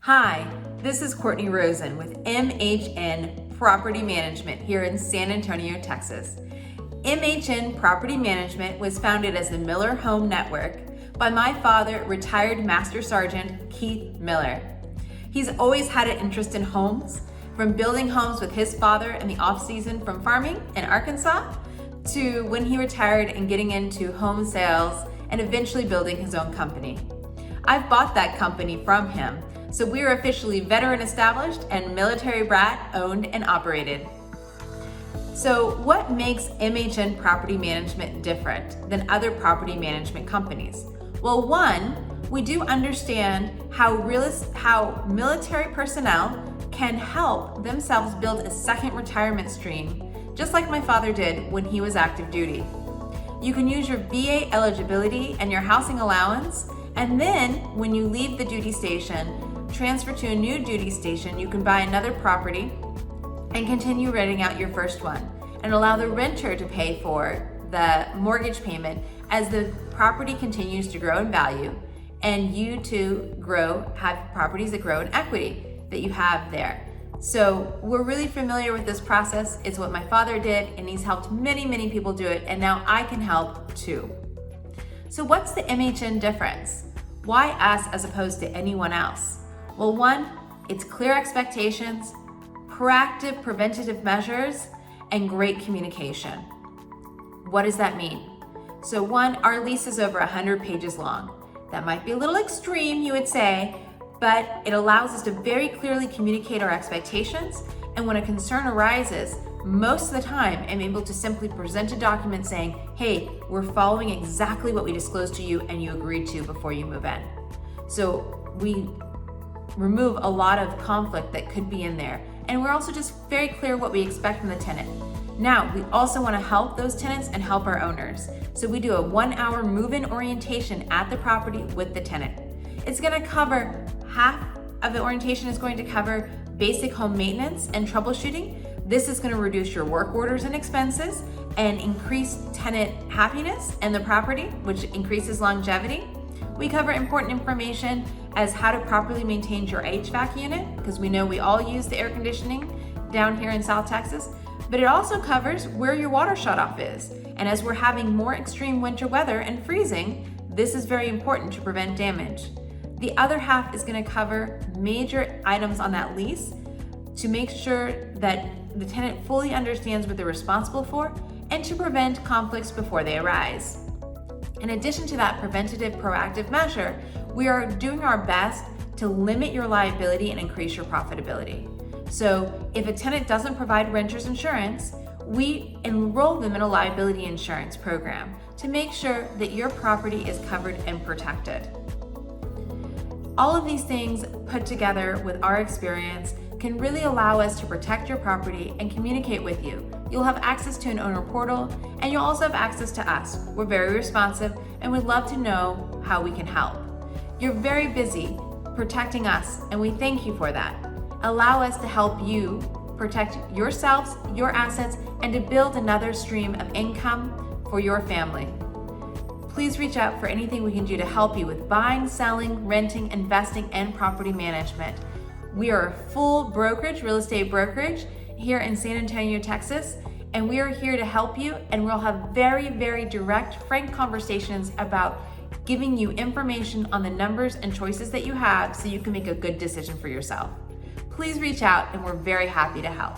Hi, this is Courtney Rosen with MHN Property Management here in San Antonio, Texas. MHN Property Management was founded as the Miller Home Network by my father, retired Master Sergeant Keith Miller. He's always had an interest in homes, from building homes with his father in the off-season from farming in Arkansas, to when he retired and getting into home sales and eventually building his own company. I've bought that company from him, so we are officially veteran established and military brat owned and operated. So what makes MHN Property Management different than other property management companies? Well, one, we do understand how military personnel can help themselves build a second retirement stream, just like my father did when he was active duty. You can use your VA eligibility and your housing allowance, and then when you leave the duty station, transfer to a new duty station, you can buy another property and continue renting out your first one and allow the renter to pay for the mortgage payment as the property continues to grow in value and you to have properties that grow in equity that you have there. So we're really familiar with this process. It's what my father did, and he's helped many people do it, and now I can help too. So what's the MHN difference? Why us as opposed to anyone else? Well, one, it's clear expectations, proactive preventative measures, and great communication. What does that mean? So one, our lease is over 100 pages long. That might be a little extreme, you would say, but it allows us to very clearly communicate our expectations, and when a concern arises, most of the time I'm able to simply present a document saying, hey, we're following exactly what we disclosed to you and you agreed to before you move in. So we remove a lot of conflict that could be in there, and we're also just very clear what we expect from the tenant. Now, we also want to help those tenants and help our owners. So we do a 1-hour move-in orientation at the property with the tenant. It's going to cover, half of the orientation is going to cover basic home maintenance and troubleshooting. This is going to reduce your work orders and expenses and increase tenant happiness in the property, which increases longevity. We cover important information as how to properly maintain your HVAC unit, because we know we all use the air conditioning down here in South Texas, but it also covers where your water shutoff is. And as we're having more extreme winter weather and freezing, this is very important to prevent damage. The other half is going to cover major items on that lease to make sure that the tenant fully understands what they're responsible for and to prevent conflicts before they arise. In addition to that preventative, proactive measure, we are doing our best to limit your liability and increase your profitability. So if a tenant doesn't provide renter's insurance, we enroll them in a liability insurance program to make sure that your property is covered and protected. All of these things put together with our experience can really allow us to protect your property and communicate with you. You'll have access to an owner portal, and you'll also have access to us. We're very responsive and would love to know how we can help. You're very busy protecting us, and we thank you for that. Allow us to help you protect yourselves, your assets, and to build another stream of income for your family. Please reach out for anything we can do to help you with buying, selling, renting, investing, and property management. We are a full brokerage, real estate brokerage here in San Antonio, Texas, and we are here to help you, and we'll have very direct, frank conversations about giving you information on the numbers and choices that you have so you can make a good decision for yourself. Please reach out, and we're very happy to help.